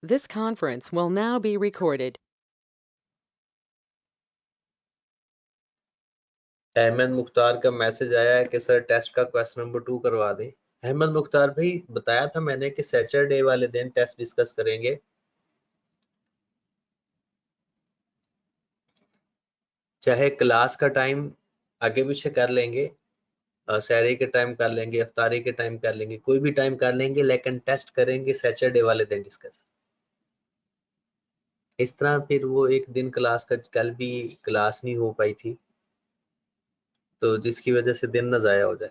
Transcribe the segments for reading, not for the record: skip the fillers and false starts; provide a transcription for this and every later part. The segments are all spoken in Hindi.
This conference will now be recorded. Ahmad Mukhtar का मैसेज आया है कि सर टेस्ट का क्वेश्चन नंबर 2 करवा दें। अहमद मुख्तार भाई, बताया था मैंने कि सैटरडे वाले दिन टेस्ट डिस्कस करेंगे। चाहे क्लास का टाइम आगे पीछे कर लेंगे, सहरी के टाइम कर लेंगे, अफ्तारी के टाइम कर लेंगे, कोई भी टाइम कर लेंगे, लेकिन टेस्ट करेंगे सैटरडे वाले दिन डिस्कस। इस तरह फिर वो एक दिन क्लास का, कल भी क्लास नहीं हो पाई थी, तो जिसकी वजह से दिन न ज़ाया हो जाए।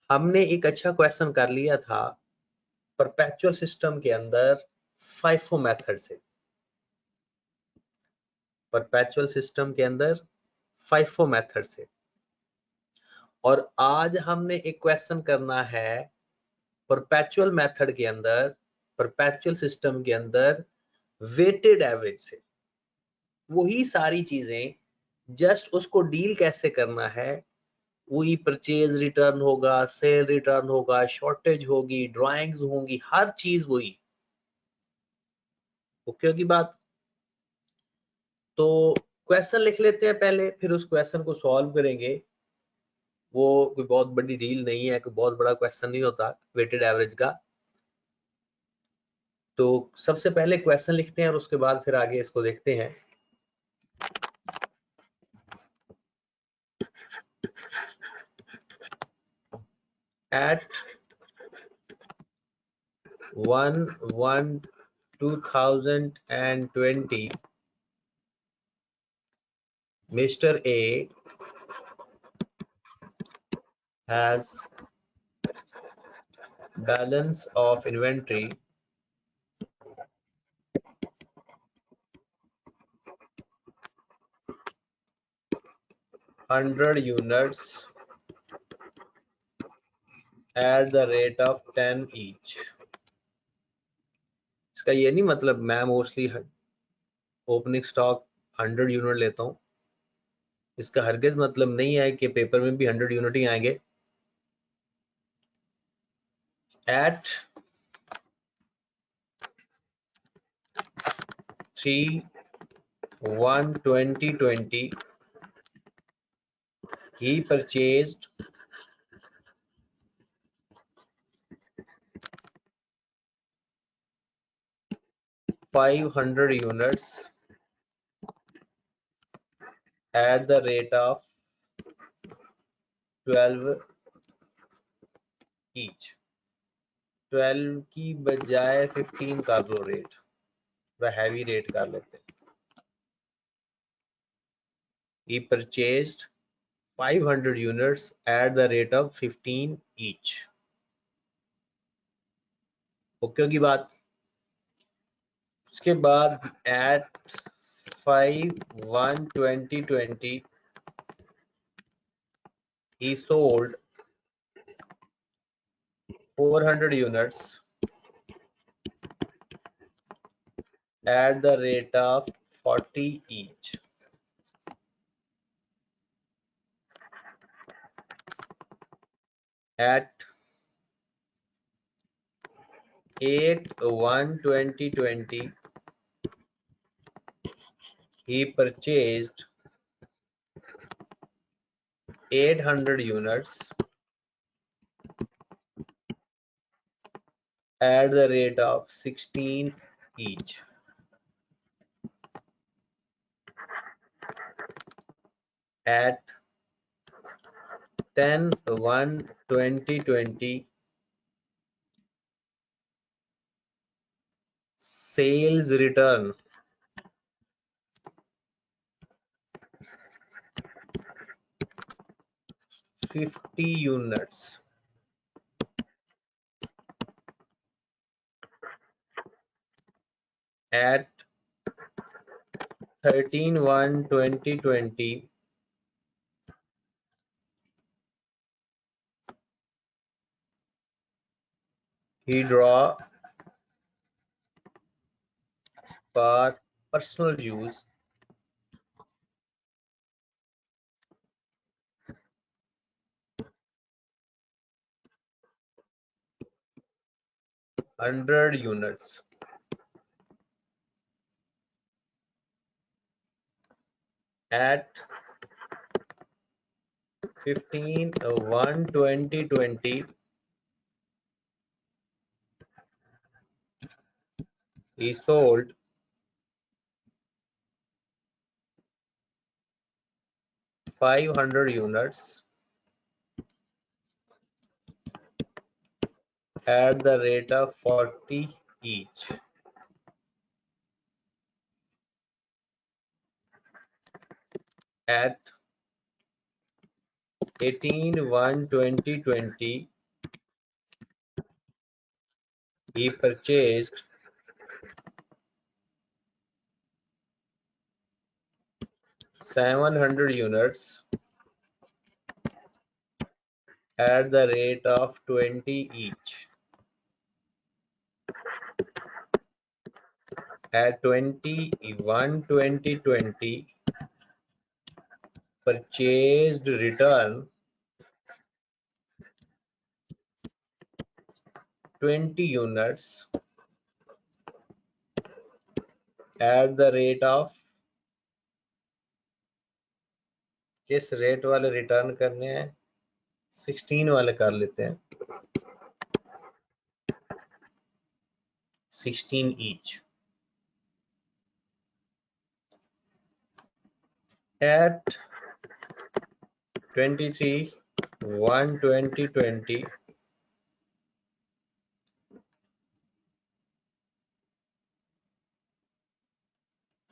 हमने एक अच्छा क्वेश्चन कर लिया था परपेचुअल सिस्टम के अंदर फाइफो मेथड से। परपेचुअल सिस्टम के अंदर फाइफो मेथड से, और आज हमने एक क्वेश्चन करना है परपेचुअल मेथड के अंदर, परपेचुअल सिस्टम के अंदर वेटेड एवरेज से। वही सारी चीजें, जस्ट उसको डील कैसे करना है। वही परचेज रिटर्न होगा, सेल रिटर्न होगा, शॉर्टेज होगी, ड्राइंग्स होंगी, हर चीज वही। ओके की बात। तो क्वेश्चन लिख लेते हैं पहले, फिर उस क्वेश्चन को सॉल्व करेंगे। वो कोई बहुत बड़ी डील नहीं है, कोई बहुत बड़ा क्वेश्चन नहीं होता वेटेड एवरेज का। तो सबसे पहले क्वेश्चन लिखते हैं और उसके बाद फिर आगे इसको देखते हैं। At 1/1/2020, Mr. A has balance of inventory hundred units at the rate of 10 each। इसका ये नहीं मतलब मैं मोस्टली ओपनिंग स्टॉक 100 यूनिट लेता हूँ, इसका हरगिज मतलब नहीं है कि पेपर में भी 100 यूनिट ही आएंगे। At 3/1/2020, he purchased 500 units at the rate of 12 each। 12 की बजाय 15 कर दो रेट, वह हैवी रेट कर लेते हैं। He purchased 500 units at the rate of 15 each। Okay की बात। उसके बाद at 5/1/2020 he sold 400 units at the rate of 40 each। At 8/1/2020 he purchased 800 units at the rate of 16 each। At 10/1/2020 sales return 50 units at 13/1/2020 he draw for personal use 100 units. At 15/1/2020, he sold 500 units at the rate of 40 each. At 18/1/2020, he purchased 700 units at the rate of 20 each. At 20/1/2020, purchased return 20 units at the rate of, किस रेट वाले रिटर्न करने हैं, 16 वाले कर लेते हैं, 16 each. At 23/1/2020,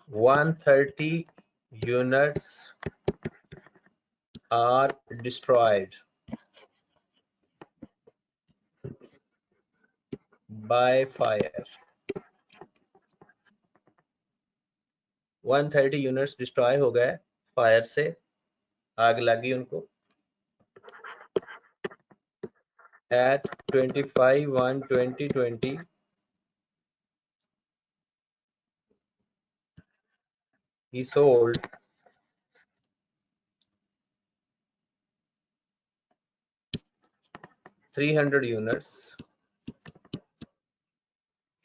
(130) units are destroyed by fire. 130 units destroy हो गए फायर से, आग लगी उनको. At 25/1/2020, he sold 300 units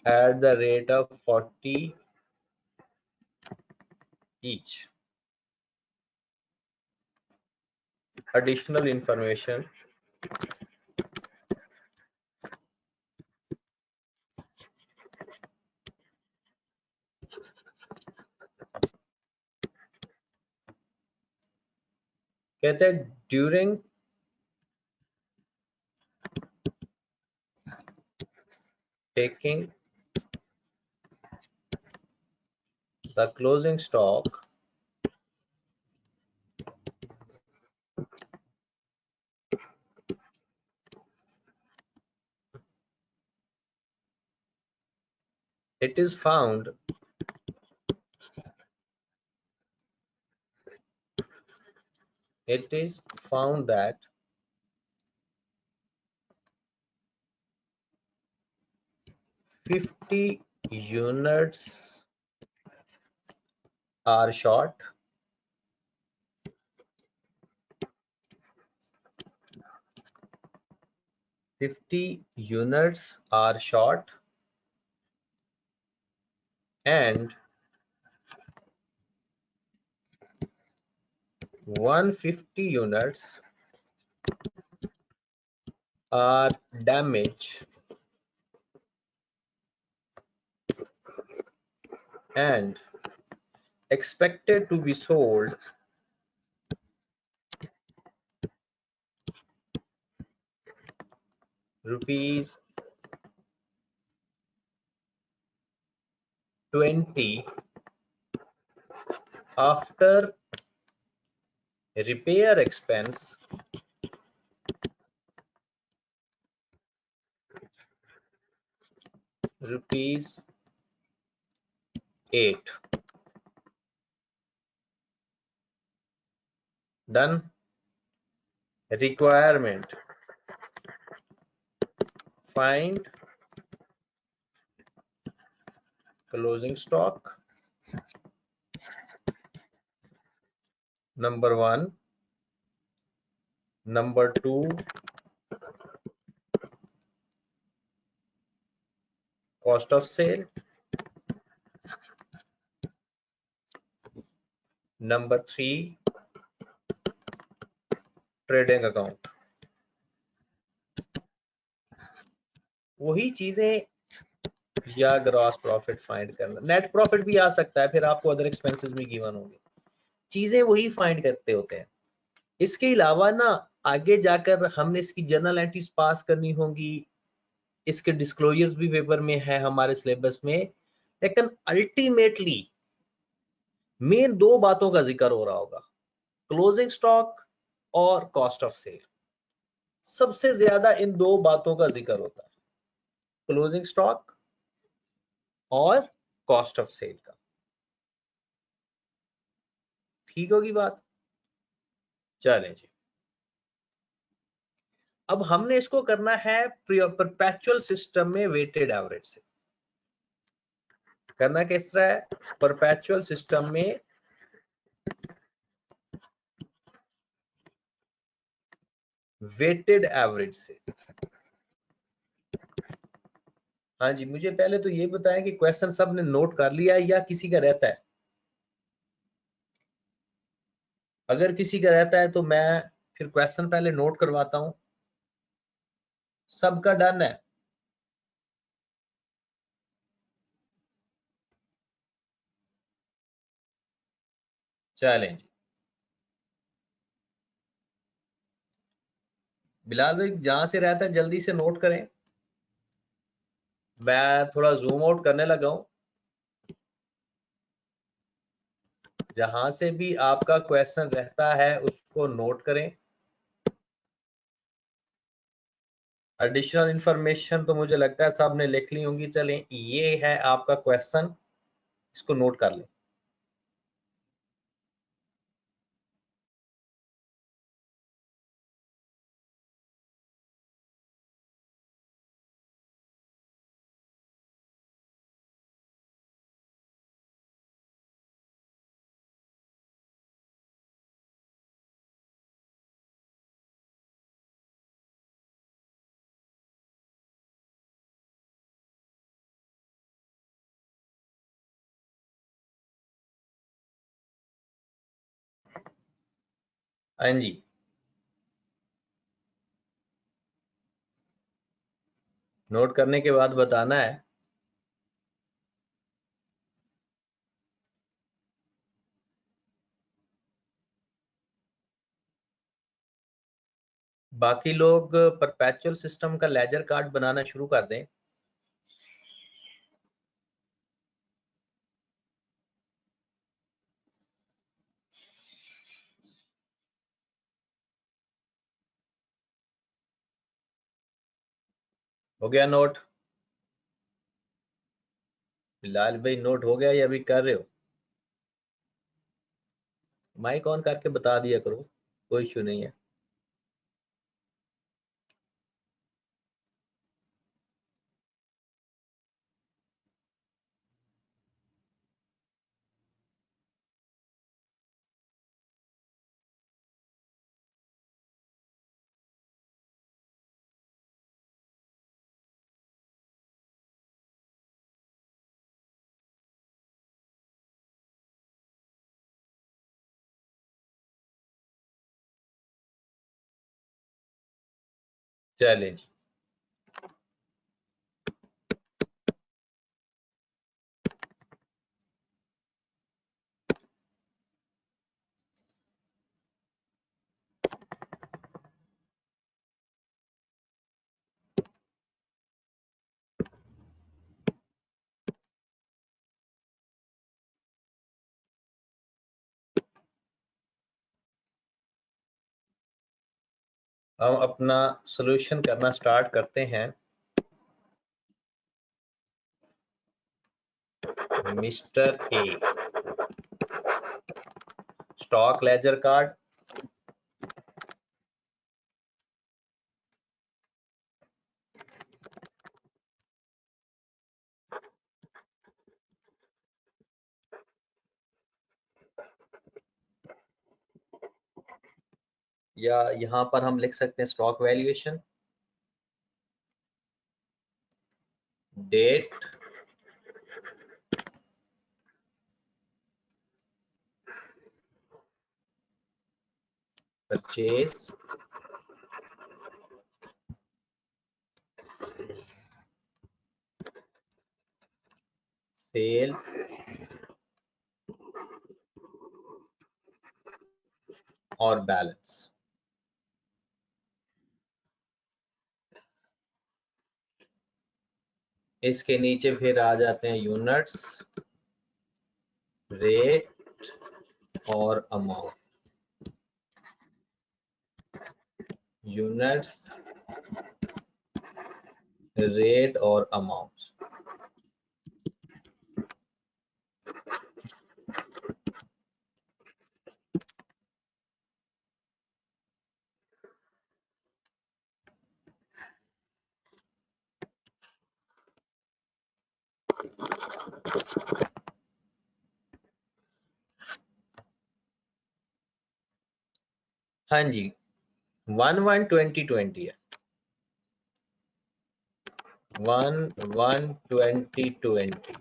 at the rate of 40 each. Additional information. कहते हैं during taking the closing stock, it is found that (50) units are short, and 150 units are damaged and expected to be sold rupees 20 after repair expense rupees 8. Done. Requirement: find closing stock. Number 1. Number 2, cost of sale. Number 3, trading account. वही चीजें या ग्रॉस प्रॉफिट फाइंड करना, नेट प्रॉफिट भी आ सकता है, फिर आपको अदर एक्सपेंसेस भी गिवन होंगे, चीजें वही फाइंड करते होते हैं। इसके अलावा ना आगे जाकर हमने इसकी जर्नल एंट्रीज पास करनी होंगी, इसके डिस्क्लोजर्स भी पेपर में है हमारे सिलेबस में, लेकिन अल्टीमेटली मेन 2 बातों का जिक्र हो रहा होगा, क्लोजिंग स्टॉक और कॉस्ट ऑफ सेल। सबसे ज्यादा इन 2 बातों का जिक्र होता है, क्लोजिंग स्टॉक और कॉस्ट ऑफ सेल का। ठीक होगी बात? चलें जी, अब हमने इसको करना है परपेचुअल सिस्टम में वेटेड एवरेज से। करना किस तरह है? परपेचुअल सिस्टम में वेटेड एवरेज से। हाँ जी, मुझे पहले तो ये बताएं कि क्वेश्चन सब ने नोट कर लिया है या किसी का रहता है? अगर किसी का रहता है तो मैं फिर क्वेश्चन पहले नोट करवाता हूं। सबका डन है? चलें जी, बिलाल भाई जहां से रहता है जल्दी से नोट करें, मैं थोड़ा जूम आउट करने लगा हूं। जहां से भी आपका क्वेश्चन रहता है उसको नोट करें। एडिशनल इंफॉर्मेशन तो मुझे लगता है सब ने लिख ली होंगी। चलें, ये है आपका क्वेश्चन, इसको नोट कर लें। हाँ जी, नोट करने के बाद बताना है। बाकी लोग परपेचुअल सिस्टम का लेजर कार्ड बनाना शुरू कर दें। हो गया नोट? बिलाल भाई नोट हो गया या अभी कर रहे हो? माइक ऑन करके बता दिया करो, कोई इश्यू नहीं है। चलें जी, हम अपना सॉल्यूशन करना स्टार्ट करते हैं। Mister A, stock ledger card, या यहां पर हम लिख सकते हैं stock valuation, date purchase sale और बैलेंस। इसके नीचे फिर आ जाते हैं यूनिट्स, रेट और अमाउंट। यूनिट्स, रेट और अमाउंट। हाँ जी, 1/1/2020 है। 1/1/2020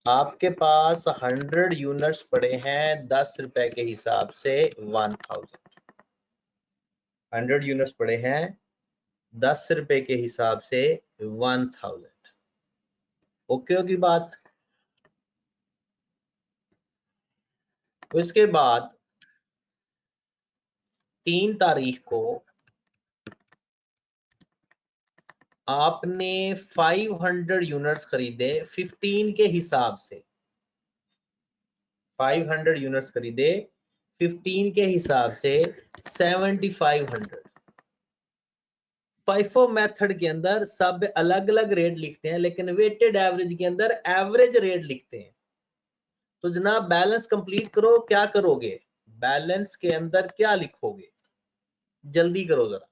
आपके पास 100 यूनिट्स पड़े हैं 10 रुपए के हिसाब से 1000। 100 यूनिट्स पड़े हैं 10 रुपए के हिसाब से 1000। ओके होगी बात। उसके बाद 3 तारीख को आपने 500 यूनिट्स खरीदे 15 के हिसाब से। 500 यूनिट्स खरीदे 15 के हिसाब से 7500। फाइफो मेथड के अंदर सब अलग अलग रेट लिखते हैं, लेकिन वेटेड एवरेज के अंदर एवरेज रेट लिखते हैं। तो जनाब बैलेंस कंप्लीट करो, क्या करोगे? बैलेंस के अंदर क्या लिखोगे? जल्दी करो जरा।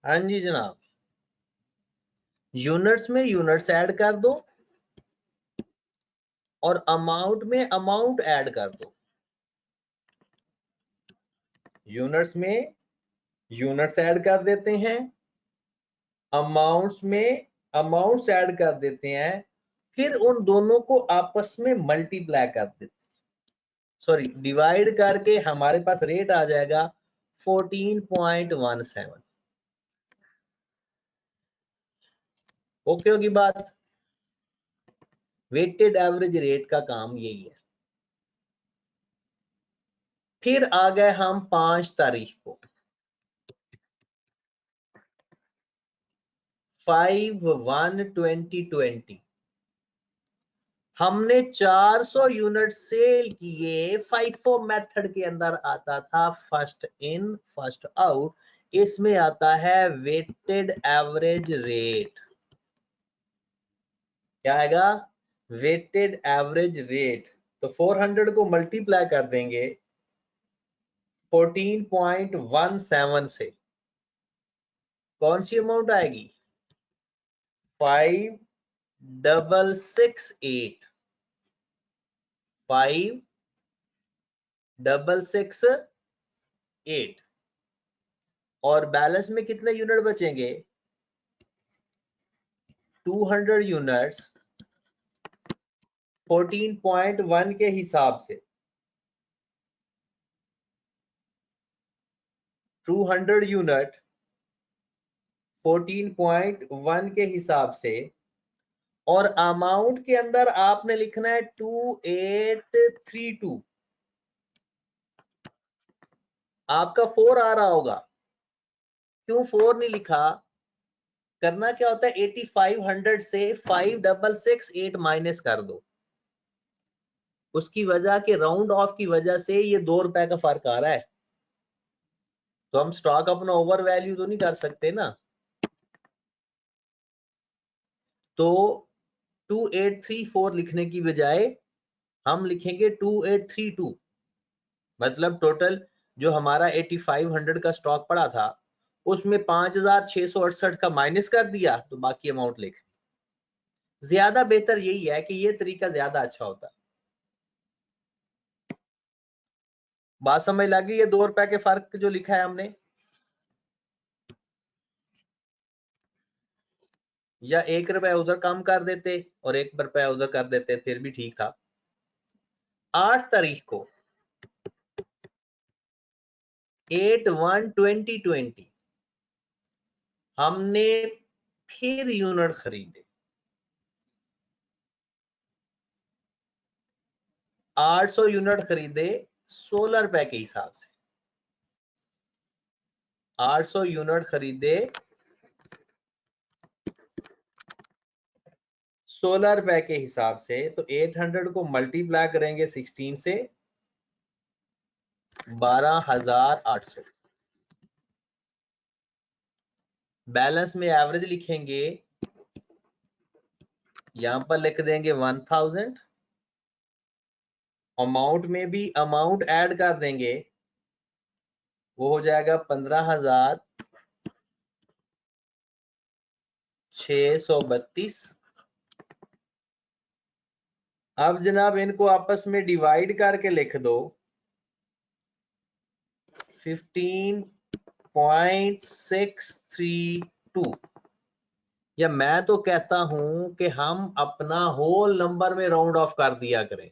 हाँ जी जनाब, यूनिट्स में यूनिट्स ऐड कर दो और अमाउंट में अमाउंट ऐड कर दो। यूनिट्स में यूनिट्स ऐड कर देते हैं, अमाउंट्स में अमाउंट्स ऐड कर देते हैं, फिर उन दोनों को आपस में मल्टीप्लाई कर देते हैं, सॉरी डिवाइड करके हमारे पास रेट आ जाएगा 14.17। ओके होगी बात। वेटेड एवरेज रेट का काम यही है। फिर आ गए हम 5 तारीख को 5/1/2020 हमने 400 यूनिट सेल किए। फाइफो मेथड के अंदर आता था फर्स्ट इन फर्स्ट आउट, इसमें आता है वेटेड एवरेज रेट। क्या आएगा? Weighted average rate. तो 400 को मल्टीप्लाई कर देंगे 14.17 से, कौन सी अमाउंट आएगी? 5668। 5668। और बैलेंस में कितने यूनिट बचेंगे? 200 यूनिट्स 14.1 के हिसाब से। 200 यूनिट 14.1 के हिसाब से, और अमाउंट के अंदर आपने लिखना है 2832। आपका 4 आ रहा होगा, क्यों 4 नहीं लिखा? करना क्या होता है, 8500 से 5668 माइनस कर दो। उसकी वजह के राउंड ऑफ की वजह से ये 2 रुपए का फर्क आ रहा है, तो हम स्टॉक अपना ओवर वैल्यू तो नहीं कर सकते ना। तो 2834 लिखने की बजाय हम लिखेंगे 2832। मतलब टोटल जो हमारा 8500 का स्टॉक पड़ा था उसमें 5668 का माइनस कर दिया, तो बाकी अमाउंट लिख। ज्यादा बेहतर यही है कि ये तरीका ज्यादा अच्छा होता है। बात समझ लगी? ये 2 रुपए के फर्क जो लिखा है हमने, या 1 रुपए उधर कम कर देते और 1 रुपया उधर कर देते फिर भी ठीक था। 8 तारीख को 8/1/2020 हमने फिर यूनिट खरीदे 800 यूनिट खरीदे 16 रुपए के हिसाब से। 800 यूनिट खरीदे 16 रुपए के हिसाब से, तो 800 को मल्टीप्लाई करेंगे 16 से, 12,800। बैलेंस में एवरेज लिखेंगे, यहां पर लिख देंगे 1000। अमाउंट में भी अमाउंट ऐड कर देंगे, वो हो जाएगा 15,632। अब जनाब इनको आपस में डिवाइड करके लिख दो 15.632, या मैं तो कहता हूं कि हम अपना होल नंबर में राउंड ऑफ कर दिया करें,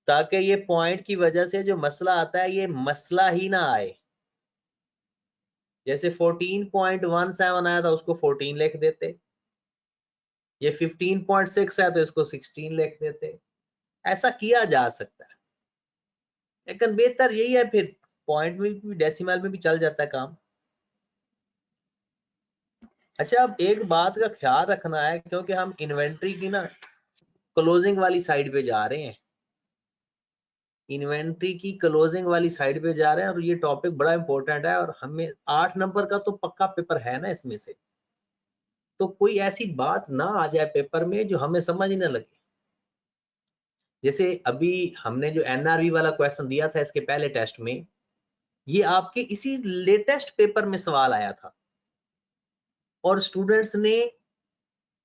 ताकि ये पॉइंट की वजह से जो मसला आता है ये मसला ही ना आए। जैसे 14.17 आया था, उसको 14 लिख देते, ये 15.6 है तो इसको 16 लिख देते। ऐसा किया जा सकता है, लेकिन बेहतर यही है, फिर पॉइंट में भी डेसिमल में भी चल जाता है काम। अच्छा, अब एक बात का ख्याल रखना है, क्योंकि हम इन्वेंट्री की ना क्लोजिंग वाली साइड पे जा रहे हैं, इन्वेंट्री की क्लोजिंग वाली साइड पे जा रहे हैं, और ये टॉपिक बड़ा इंपॉर्टेंट है, और हमें 8 नंबर का तो पक्का पेपर है ना इसमें से, तो कोई ऐसी बात ना आ जाए पेपर में जो हमें समझ ही ना लगे। जैसे अभी हमने जो एनआरवी वाला क्वेश्चन दिया था इसके पहले टेस्ट में, ये आपके इसी लेटेस्ट पेपर में सवाल आया था, और स्टूडेंट्स ने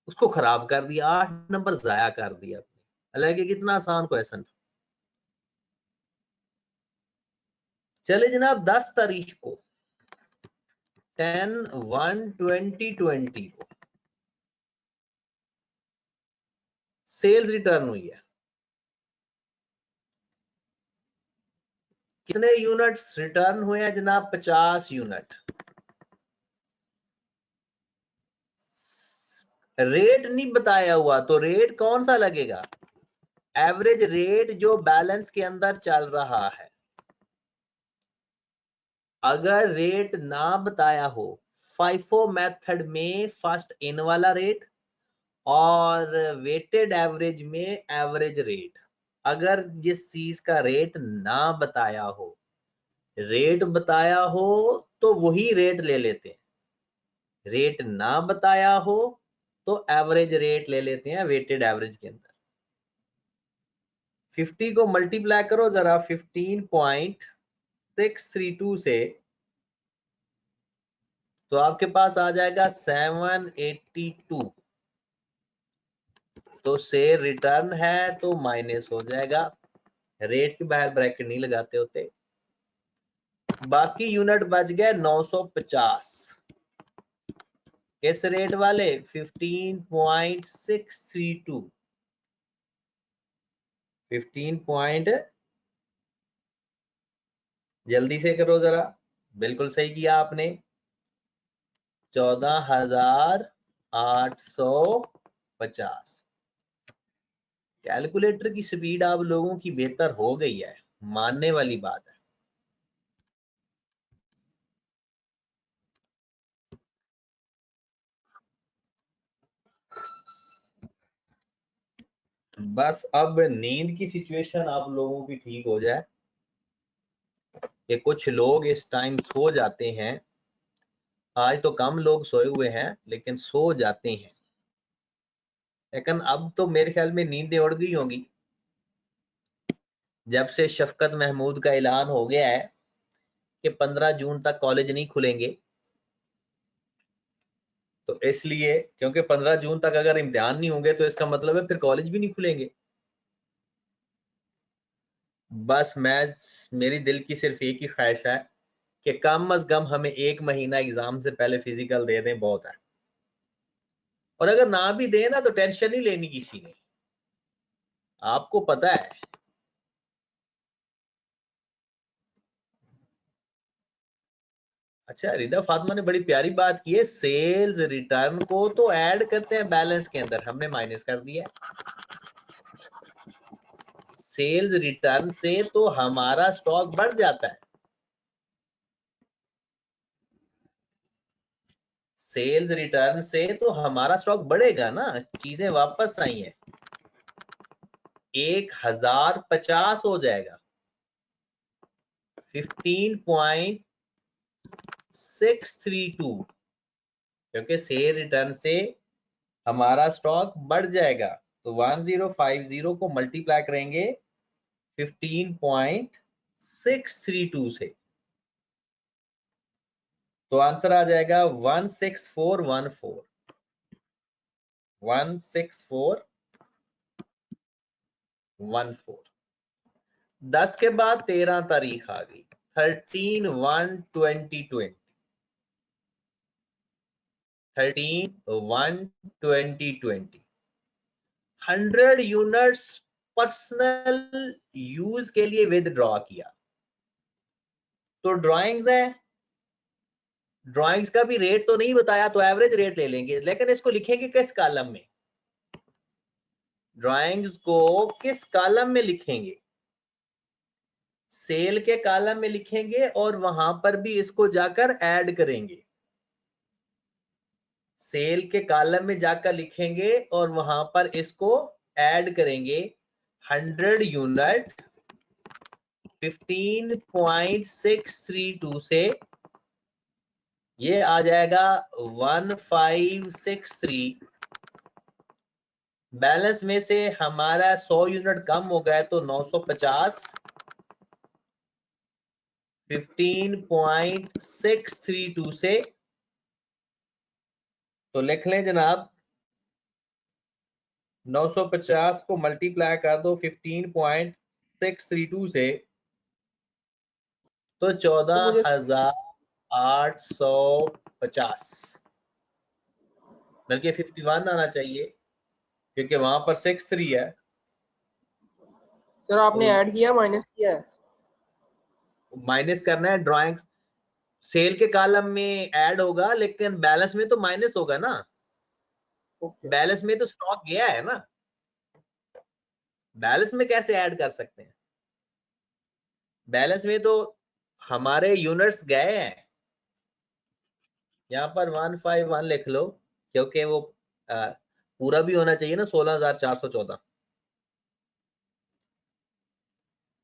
उसको खराब कर दिया, 8 नंबर जाया कर दिया। हालांकि कितना आसान क्वेश्चन था। चले जनाब 10 तारीख को 10/1/2020 को सेल्स रिटर्न हुई है। कितने यूनिट्स रिटर्न हुए हैं जनाब? 50 यूनिट। रेट नहीं बताया हुआ, तो रेट कौन सा लगेगा? एवरेज रेट जो बैलेंस के अंदर चल रहा है। अगर रेट ना बताया हो, फाइफो मेथड में फर्स्ट इन वाला रेट और वेटेड एवरेज में एवरेज रेट, अगर जिस चीज का रेट ना बताया हो, रेट बताया हो तो वही रेट ले लेते हैं, रेट ना बताया हो तो एवरेज रेट ले लेते हैं वेटेड एवरेज के अंदर। 50 को मल्टीप्लाई करो जरा 15.632 से, तो आपके पास आ जाएगा 782। तो शेयर रिटर्न है तो माइनस हो जाएगा, रेट के बाहर ब्रैकेट नहीं लगाते होते। बाकी यूनिट बच गए 950। किस रेट वाले? 15.632। 15 जल्दी से करो जरा, बिल्कुल सही किया आपने, 14,850। कैलकुलेटर की स्पीड आप लोगों की बेहतर हो गई है, मानने वाली बात है। बस अब नींद की सिचुएशन आप लोगों की ठीक हो जाए, कि कुछ लोग इस टाइम सो जाते हैं। आज तो कम लोग सोए हुए हैं लेकिन सो जाते हैं, लेकिन अब तो मेरे ख्याल में नींदें उड़ गई होंगी, जब से शफकत महमूद का ऐलान हो गया है कि 15 जून तक कॉलेज नहीं खुलेंगे। तो इसलिए, क्योंकि 15 जून तक अगर इम्तिहान नहीं होंगे तो इसका मतलब है फिर कॉलेज भी नहीं खुलेंगे। बस मेरी दिल की सिर्फ एक ही ख्वाहिश है कि कम अज कम हमें 1 महीना एग्जाम से पहले फिजिकल दे दें, बहुत है। और अगर ना भी दें ना तो टेंशन नहीं लेनी किसी ने, आपको पता है। अच्छा, रिदा फातिमा ने बड़ी प्यारी बात की है, सेल्स रिटर्न को तो ऐड करते हैं बैलेंस के अंदर, हमने माइनस कर दिया। सेल्स रिटर्न से तो हमारा स्टॉक बढ़ जाता है, सेल्स रिटर्न से तो हमारा स्टॉक बढ़ेगा ना, चीजें वापस आई हैं, 1050 हो जाएगा, 15.632, क्योंकि सेल रिटर्न से हमारा स्टॉक बढ़ जाएगा। तो 1050 को मल्टीप्लाई करेंगे 15.632 से, तो आंसर आ जाएगा 16414। 16414। 10 के बाद 13 तारीख आ गई, 13/1/2020। 13/1/2020 100 यूनिट्स पर्सनल यूज के लिए विदड्रॉ किया। तो ड्राइंग्स है, ड्राइंग्स का भी रेट तो नहीं बताया, तो एवरेज रेट ले लेंगे, लेकिन इसको लिखेंगे किस कॉलम में, ड्राइंग्स को किस कॉलम में लिखेंगे, सेल के कॉलम में लिखेंगे और वहां पर भी इसको जाकर ऐड करेंगे, सेल के कॉलम में जाकर लिखेंगे और वहां पर इसको ऐड करेंगे। 100 यूनिट 15.632 से ये आ जाएगा 1563। बैलेंस में से हमारा 100 यूनिट कम हो गया तो 950, 15.632 से, तो लिख लें जनाब 950 को मल्टीप्लाई कर दो 15.632 से, तो 14,850, बल्कि 51 आना चाहिए क्योंकि वहां पर 63 है। सर आपने तो ऐड किया माइनस किया है? माइनस करना है, ड्राइंग्स सेल के कॉलम में ऐड होगा लेकिन बैलेंस में तो माइनस होगा ना, बैलेंस में तो स्टॉक गया है ना, बैलेंस में कैसे ऐड कर सकते हैं, बैलेंस में तो हमारे यूनिट्स गए हैं। यहाँ पर 151 लिख लो क्योंकि वो पूरा भी होना चाहिए ना, 16,414।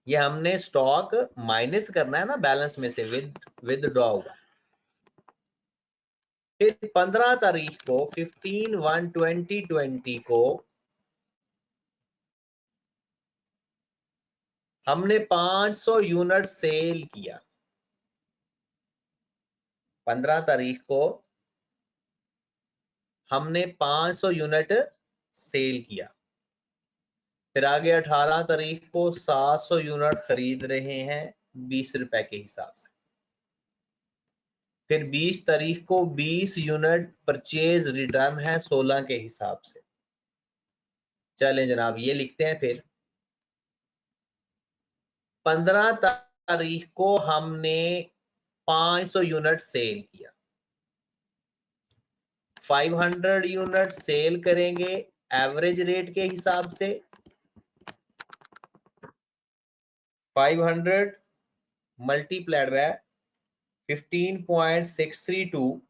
ये हमने स्टॉक माइनस करना है ना बैलेंस में से, विदड्रॉ होगा। फिर 15 तारीख को 15/1/2020 को हमने 500 यूनिट सेल किया। 15 तारीख को हमने 500 यूनिट सेल किया। फिर आगे 18 तारीख को 700 यूनिट खरीद रहे हैं 20 रुपए के हिसाब से। फिर 20 तारीख को 20 यूनिट परचेज रिटर्न है 16 के हिसाब से। चलें जनाब ये लिखते हैं। फिर 15 तारीख को हमने 500 यूनिट सेल किया, 500 यूनिट सेल करेंगे एवरेज रेट के हिसाब से, 500 मल्टीप्लाइड बाय 15.632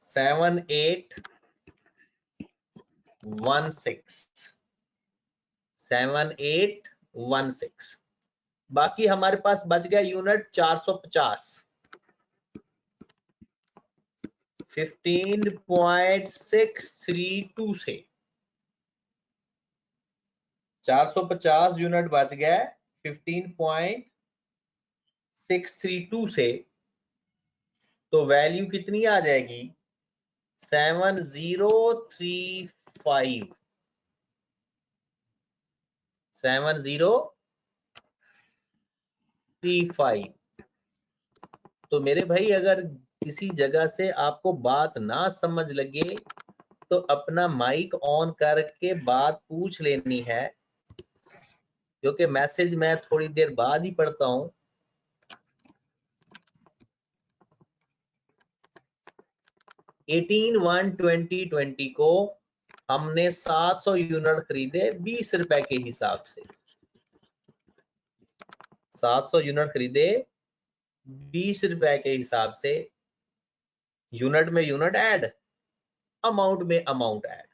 7816। बाकी हमारे पास बच गया यूनिट 450, 15.632 से 450 यूनिट बच गया 15.632 से, तो वैल्यू कितनी आ जाएगी 7035। 7035। तो मेरे भाई अगर किसी जगह से आपको बात ना समझ लगे तो अपना माइक ऑन करके बात पूछ लेनी है, क्योंकि मैसेज मैं थोड़ी देर बाद ही पढ़ता हूं। 18/1/2020 को हमने 700 यूनिट खरीदे 20 रुपए के हिसाब से। 700 यूनिट खरीदे 20 रुपए के हिसाब से। यूनिट में यूनिट ऐड, अमाउंट में अमाउंट ऐड।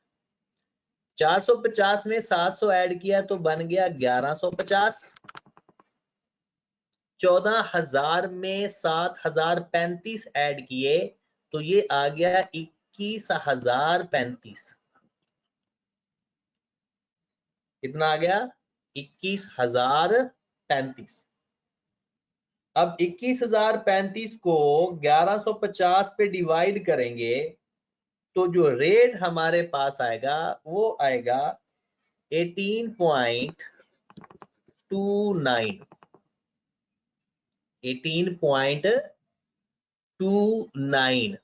450 में 700 ऐड किया तो बन गया 1150। 14,000 में 7,035 ऐड किए तो ये आ गया 21,035। कितना आ गया? 21,035। अब 21,035 को 1150 पे डिवाइड करेंगे तो जो रेट हमारे पास आएगा वो आएगा 18.29। 18.29।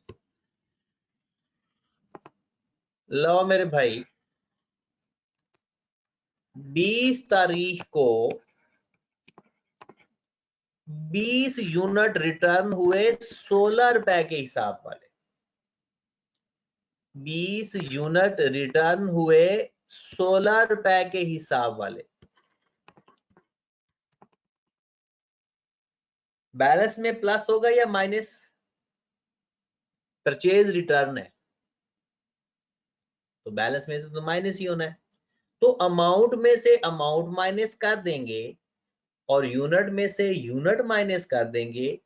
लो मेरे भाई, 20 तारीख को 20 यूनिट रिटर्न हुए 16 रुपए के हिसाब वाले। 20 यूनिट रिटर्न हुए 16 रुपए के हिसाब वाले। बैलेंस में प्लस होगा या माइनस? परचेज रिटर्न है तो बैलेंस में तो माइनस ही होना है। तो अमाउंट में से अमाउंट माइनस कर देंगे और यूनिट में से यूनिट माइनस कर देंगे,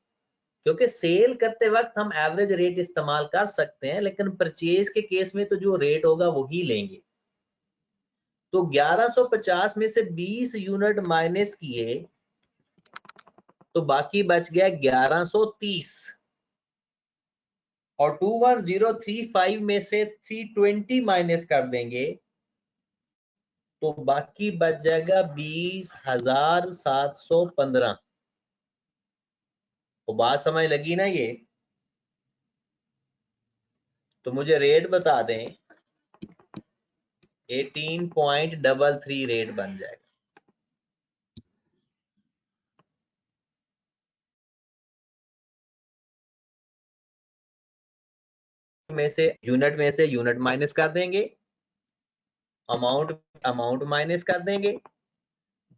क्योंकि सेल करते वक्त हम एवरेज रेट इस्तेमाल कर सकते हैं, लेकिन परचेज के केस में तो जो रेट होगा वो ही लेंगे। तो 1150 में से 20 यूनिट माइनस किए तो बाकी बच गया 1130। और 21035 में से 320 माइनस कर देंगे तो बाकी बच जाएगा 20,715। तो बात समझ लगी ना ये? तो मुझे रेट बता दें। 18.33 रेट बन जाएगा। में से यूनिट माइनस कर देंगे, अमाउंट माइनस कर देंगे,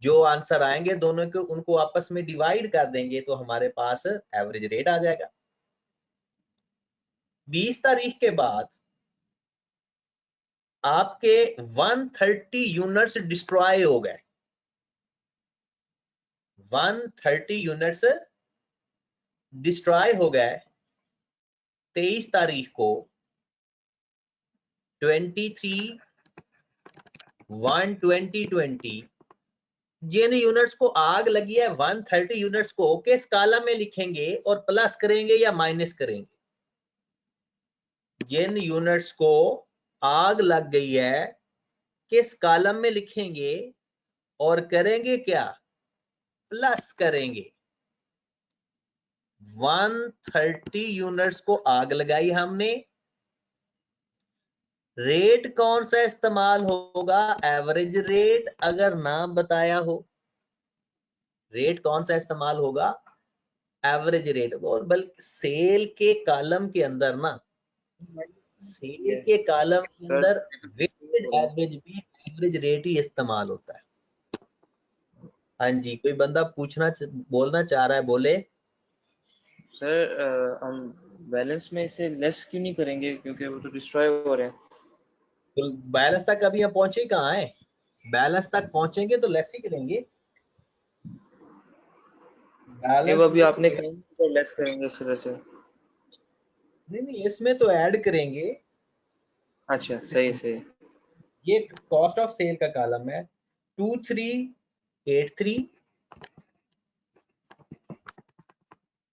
जो आंसर आएंगे दोनों के उनको आपस में डिवाइड कर देंगे तो हमारे पास एवरेज रेट आ जाएगा। 20 तारीख के बाद आपके 130 यूनिट्स डिस्ट्रॉय हो गए। 130 यूनिट्स डिस्ट्रॉय हो गए 23 तारीख को। 23/1/2020 जिन यूनिट्स को आग लगी है 130 यूनिट्स को किस कॉलम में लिखेंगे और प्लस करेंगे या माइनस करेंगे? जिन यूनिट्स को आग लग गई है किस कॉलम में लिखेंगे और करेंगे क्या? प्लस करेंगे। 130 यूनिट्स को आग लगाई हमने। रेट कौन सा इस्तेमाल होगा? एवरेज रेट अगर ना बताया हो। रेट कौन सा इस्तेमाल होगा? Average rate. और बल्कि सेल के कॉलम के अंदर ना, सेल के कॉलम के अंदर वेटेड एवरेज भी एवरेज रेट ही इस्तेमाल होता है। हाँ जी, कोई बंदा बोलना चाह रहा है, बोले। सर हम बैलेंस में इसे लेस क्यों नहीं करेंगे, क्योंकि वो तो डिस्ट्रॉय हो रहे हैं। तो बैलेंस तक अभी हम पहुंचे कहाँ है? बैलेंस तक पहुंचेंगे तो लेस ही करेंगे। ये वो अभी आपने कहा तो लेस करेंगे इस तरह से। नहीं, इसमें तो ऐड करेंगे। अच्छा, सही सही। ये कॉस्ट ऑफ सेल का कॉलम है 2383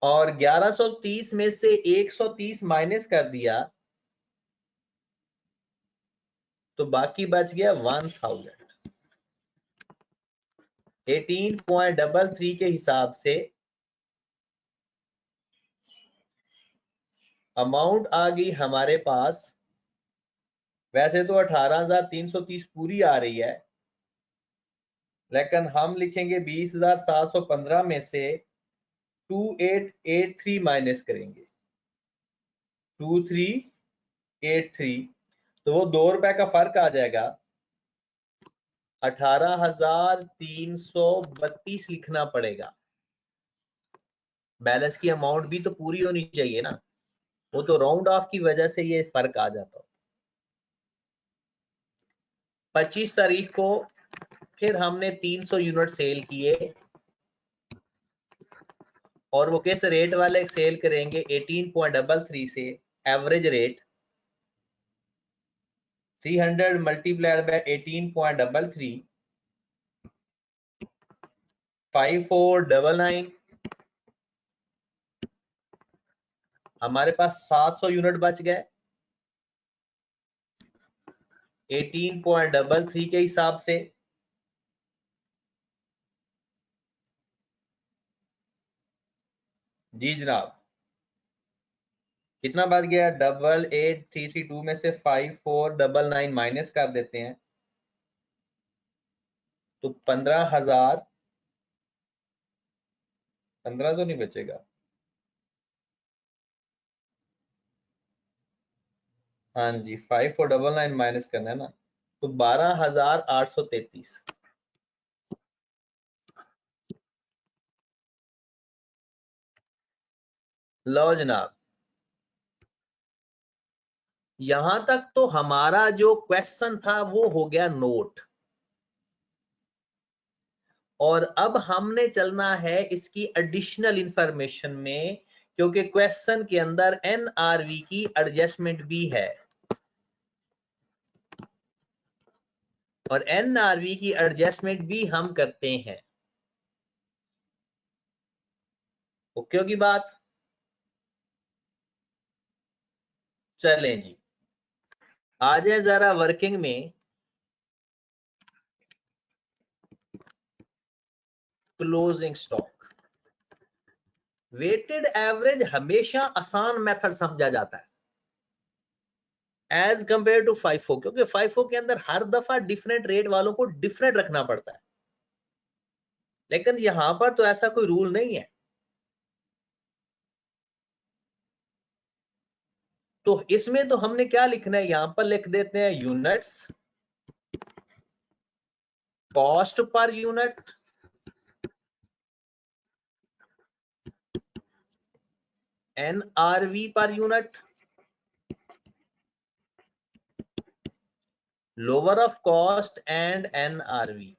और 1130 में से 130 माइनस कर दिया तो बाकी बच गया 1000। 18.33 के हिसाब से अमाउंट आ गई हमारे पास, वैसे तो 18,330 पूरी आ रही है, लेकिन हम लिखेंगे 20,715 में से 2883 माइनस करेंगे, 2383, तो वो 2 रुपए का फर्क आ जाएगा। 18,332 लिखना पड़ेगा। बैलेंस की अमाउंट भी तो पूरी होनी चाहिए ना, वो तो राउंड ऑफ की वजह से ये फर्क आ जाता। 25 तारीख को फिर हमने 300 यूनिट सेल किए, और वो किस रेट वाले सेल करेंगे, 18.33 से। एवरेज रेट 300 मल्टीप्लाइड बाय 18.33, 5499, हमारे पास 700 यूनिट बच गए 18.33 के हिसाब से। जी जनाब, कितना बच गया, 88,332 में से 5499 माइनस कर देते हैं तो 15,000, 15 तो नहीं बचेगा, हाँ जी 5499 माइनस करना है ना, तो 12,833। लो जनाब, यहां तक तो हमारा जो क्वेश्चन था वो हो गया नोट, और अब हमने चलना है इसकी एडिशनल इंफॉर्मेशन में, क्योंकि क्वेश्चन के अंदर एनआरवी की एडजस्टमेंट भी है, और एनआरवी की एडजस्टमेंट भी हम करते हैं। ओके होगी बात? चलें जी, आ जाए जरा वर्किंग में। क्लोजिंग स्टॉक, वेटेड एवरेज हमेशा आसान मेथड समझा जाता है एज कंपेयर टू फाइफो, क्योंकि फाइफो के अंदर हर दफा डिफरेंट रेट वालों को डिफरेंट रखना पड़ता है, लेकिन यहां पर तो ऐसा कोई रूल नहीं है। तो इसमें तो हमने क्या लिखना है, यहां पर लिख देते हैं units, cost per unit, NRV per unit, lower of cost and NRV.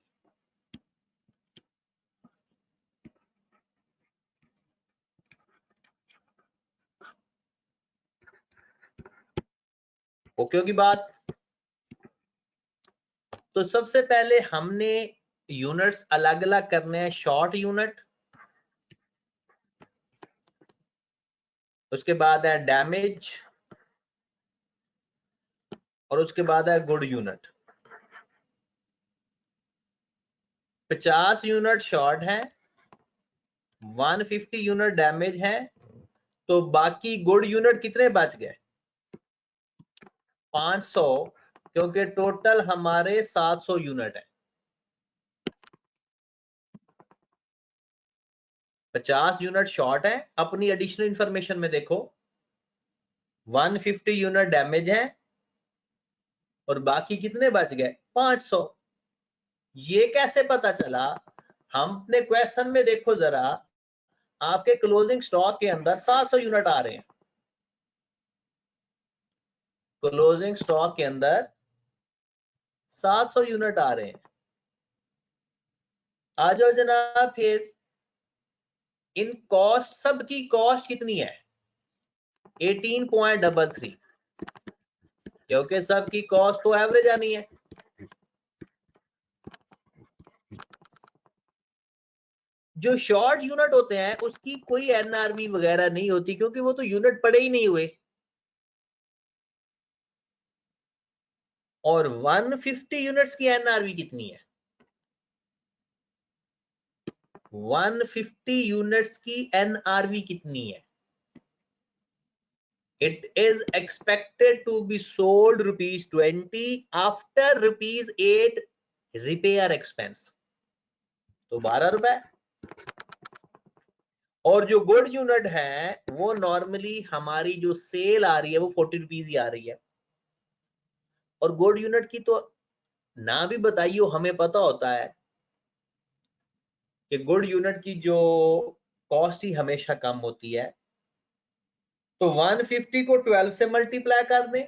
Okay होगी बात? तो सबसे पहले हमने यूनिट्स अलग अलग करने हैं, शॉर्ट यूनिट, उसके बाद है डैमेज, और उसके बाद है गुड यूनिट। 50 यूनिट शॉर्ट है, 150 यूनिट डैमेज है, तो बाकी गुड यूनिट कितने बच गए, 500, क्योंकि टोटल हमारे 700 यूनिट है। 50 यूनिट शॉर्ट है, अपनी एडिशनल इंफॉर्मेशन में देखो 150 यूनिट डैमेज है, और बाकी कितने बच गए, 500। ये कैसे पता चला, हम अपने क्वेश्चन में देखो जरा, आपके क्लोजिंग स्टॉक के अंदर 700 यूनिट आ रहे हैं, क्लोजिंग स्टॉक के अंदर 700 यूनिट आ रहे हैं। आ जाओ जनाब, फिर इन कॉस्ट, सबकी कॉस्ट कितनी है, 18.33, क्योंकि सबकी कॉस्ट तो एवरेज आनी है। जो शॉर्ट यूनिट होते हैं उसकी कोई एनआरवी वगैरह नहीं होती, क्योंकि वो तो यूनिट पड़े ही नहीं हुए। और 150 यूनिट्स की एनआरवी कितनी है, 150 यूनिट्स की NRV कितनी है? It is expected to be sold ₹20 after ₹8 repair expense. तो 12 रुपए। और जो गुड यूनिट है वो नॉर्मली हमारी जो सेल आ रही है वो 40 रुपीज ही आ रही है। और गुड यूनिट की तो ना भी बताइए, हमें पता होता है कि गुड यूनिट की जो कॉस्ट ही हमेशा कम होती है। तो 150 को 12 से मल्टीप्लाई कर दें,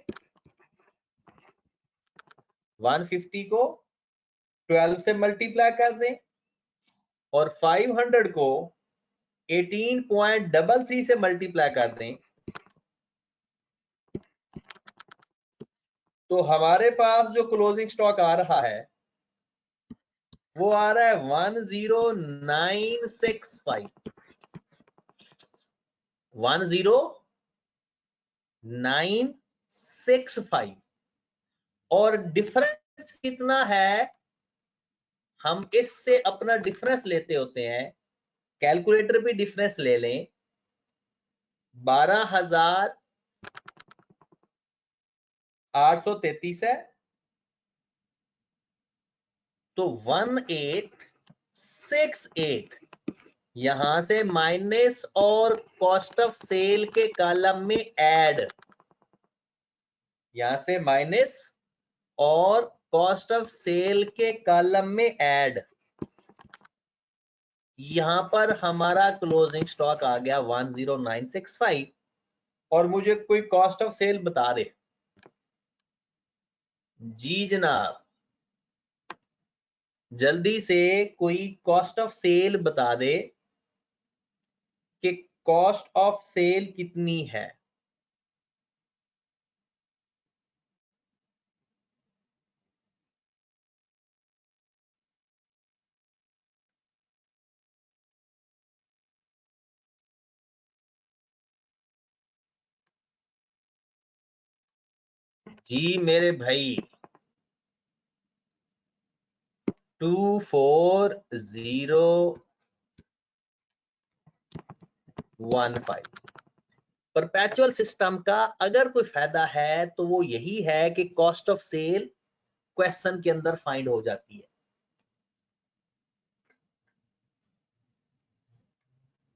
150 को 12 से मल्टीप्लाई कर दें और 500 को 18.33 से मल्टीप्लाई कर दें, तो हमारे पास जो क्लोजिंग स्टॉक आ रहा है वो आ रहा है 10965। 10965 और डिफरेंस कितना है? हम इससे अपना डिफरेंस लेते होते हैं, कैलकुलेटर पे डिफरेंस ले लें, 12,833 है तो 1868 यहां से माइनस और कॉस्ट ऑफ सेल के कॉलम में ऐड, यहां से माइनस और कॉस्ट ऑफ सेल के कॉलम में ऐड, यहां पर हमारा क्लोजिंग स्टॉक आ गया 10965। और मुझे कोई कॉस्ट ऑफ सेल बता दे। जी जनाब, जल्दी से कोई कॉस्ट ऑफ सेल बता दे कि कॉस्ट ऑफ सेल कितनी है। जी मेरे भाई, 24015। परपेचुअल सिस्टम का अगर कोई फायदा है तो वो यही है कि कॉस्ट ऑफ सेल क्वेश्चन के अंदर फाइंड हो जाती है।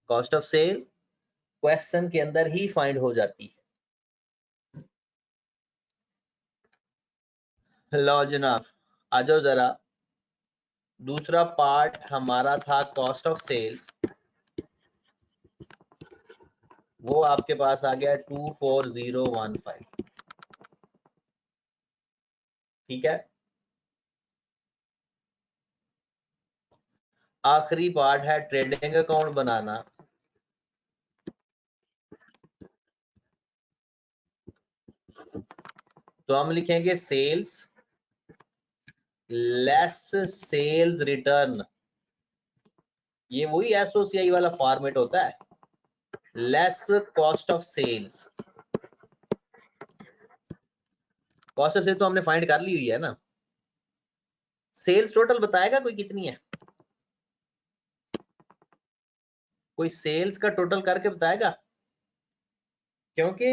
कॉस्ट ऑफ सेल क्वेश्चन के अंदर ही फाइंड हो जाती है। लो जनाब, आ जाओ जरा। दूसरा पार्ट हमारा था कॉस्ट ऑफ सेल्स, वो आपके पास आ गया 24015। ठीक है, आखिरी पार्ट है ट्रेडिंग अकाउंट बनाना। तो हम लिखेंगे सेल्स लेस सेल्स रिटर्न, ये वही एसओसीआई वाला फॉर्मेट होता है, less cost of sales. Cost of sales तो हमने फाइंड कर ली हुई है ना। सेल्स टोटल बताएगा कोई कितनी है? कोई सेल्स का टोटल करके बताएगा? क्योंकि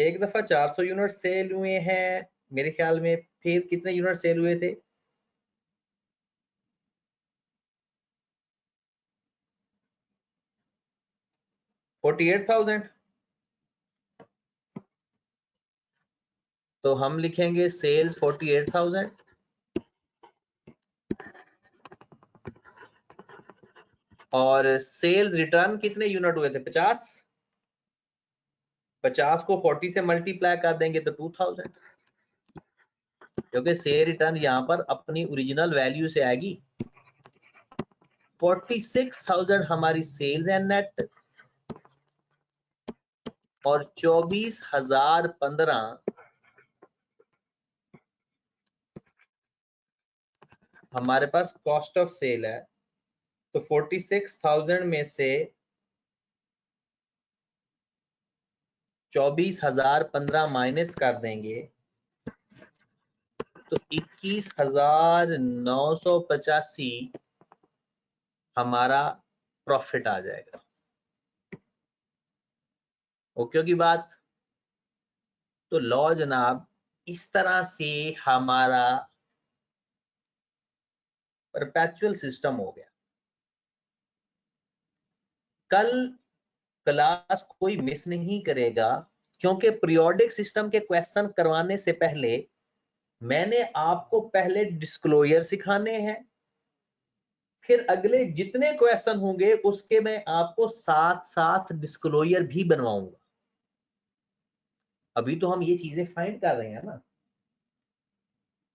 एक दफा 400 यूनिट सेल हुए हैं मेरे ख्याल में, फिर कितने यूनिट सेल हुए थे? $48,000। तो हम लिखेंगे सेल्स 48,000 और सेल्स रिटर्न कितने यूनिट हुए थे? 50। 50 को 40 से मल्टीप्लाई कर देंगे तो 2000, क्योंकि सेल रिटर्न यहाँ पर अपनी ओरिजिनल वैल्यू से आएगी। 46,000 हमारी सेल्स है नेट और 24,015 हमारे पास कॉस्ट ऑफ सेल है। तो 46,000 में से 24,015 माइनस कर देंगे तो 21,985 हमारा प्रॉफिट आ जाएगा। ओके की बात। तो लॉ जनाब इस तरह से हमारा परपेचुअल सिस्टम हो गया। कल क्लास कोई मिस नहीं करेगा, क्योंकि पीरियोडिक सिस्टम के क्वेश्चन करवाने से पहले मैंने आपको पहले डिस्क्लोजर सिखाने हैं, फिर अगले जितने क्वेश्चन होंगे उसके मैं आपको साथ साथ डिस्क्लोजर भी बनवाऊंगा। अभी तो हम ये चीजें फाइंड कर रहे हैं ना,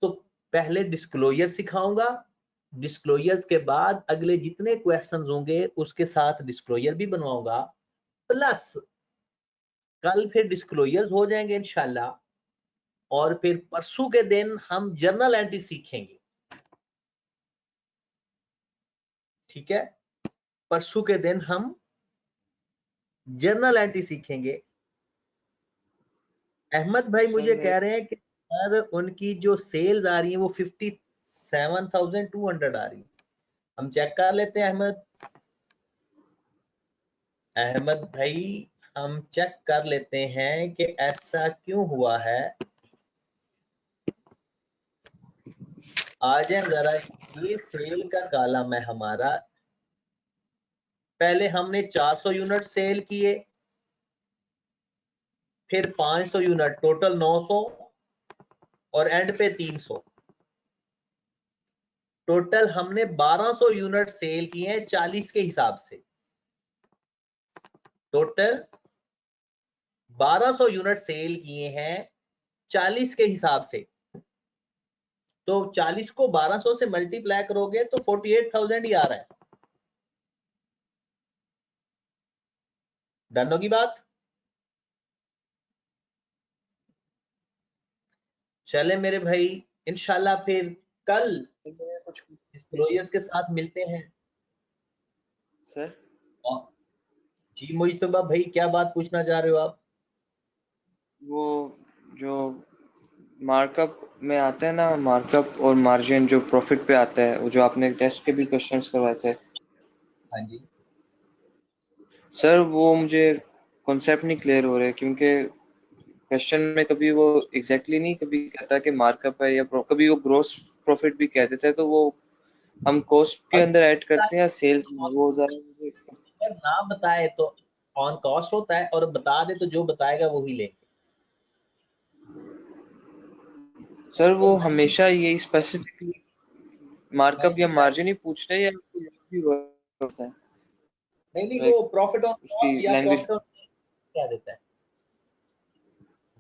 तो पहले डिस्क्लोजर सिखाऊंगा, डिस्क्लोजर्स के बाद अगले जितने क्वेश्चंस होंगे उसके साथ डिस्क्लोजर भी बनवाऊंगा, प्लस कल फिर डिस्क्लोजर्स हो जाएंगे इंशाल्लाह, और फिर परसों के दिन हम जर्नल एंट्री सीखेंगे। ठीक है, परसों के दिन हम जर्नल एंट्री सीखेंगे। अहमद भाई मुझे कह रहे हैं कि सर उनकी जो सेल्स आ रही है वो 57,200 आ रही है। हम चेक कर लेते हैं अहमद भाई, हम चेक कर लेते हैं कि ऐसा क्यों हुआ है। आ जाए जरा, ये सेल का कॉलम है हमारा। पहले हमने 400 यूनिट सेल किए, फिर 500 यूनिट, टोटल 900, और एंड पे 300। टोटल हमने 1200 यूनिट सेल किए हैं 40 के हिसाब से। टोटल 1200 यूनिट सेल किए हैं 40 के हिसाब से। तो 40 को 1200 से मल्टीप्लाई करोगे तो 48,000 ही आ रहा है। डन होगी बात। चले मेरे भाई, इंशाल्लाह फिर कल कुछ डिस्क्लोजर्स के साथ मिलते हैं सर। और जी मुजतबा भाई, क्या बात पूछना चाह रहे हो आप? वो जो मार्कअप में आते हैं ना, मार्कअप और मार्जिन जो प्रॉफिट पे आता है, वो जो आपने टेस्ट के भी क्वेश्चंस करवाए थे। हाँ जी सर वो मुझे कॉन्सेप्ट नहीं क्लियर हो रहे, क्योंकि क्वेश्चन में कभी वो एग्जैक्टली नहीं कभी कहता कि मार्कअप है, या कभी वो ग्रोस प्रॉफिट भी कह देता है, तो वो हम कॉस्ट के अंदर ऐड करते हैं या सेल्स में, वो ज़रा मुझे। अगर ना बताए तो ऑन कॉस्ट होता है, और बता दे तो जो बताएगा वो ही लेंगे। सर वो तो नहीं हमेशा यही स्पेसिफिकली मार्कअप या नहीं मार्जिन ही पूछते हैं, या कोई और भी वर्ड्स हैं? नहीं, लाइक वो प्रॉफिट ऑन उसकी कॉस्ट या लैंग्वेज। प्रॉफिट ऑन क्या देता है,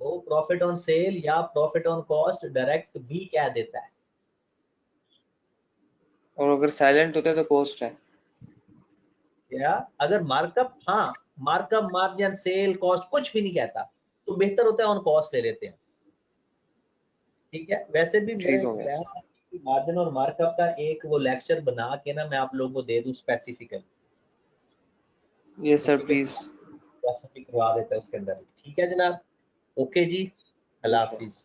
वो प्रॉफिट ऑन सेल या प्रॉफिट ऑन कॉस्ट डायरेक्ट भी क्या देता है। और अगर साइलेंट होता है तो कॉस्ट है। या अगर मार्कअप, हाँ मार्कअप, मार्जिन, सेल, कॉस्ट कुछ भी नहीं कहता तो बेहतर होता है ऑन कॉस्ट ले लेते हैं। ठीक है, वैसे भी ठीक मेरे हो गया प्लान सर। है कि मार्जिन और मार्कअप का एक वो लेक्चर बना के ना मैं आप लोगों को दे दूं स्पेसिफिकली। ये सर क्योंकि प्लीज। करवा देता है उसके अंदर। ठीक है जनाब, ओके जी, अल्लाह हाफिज।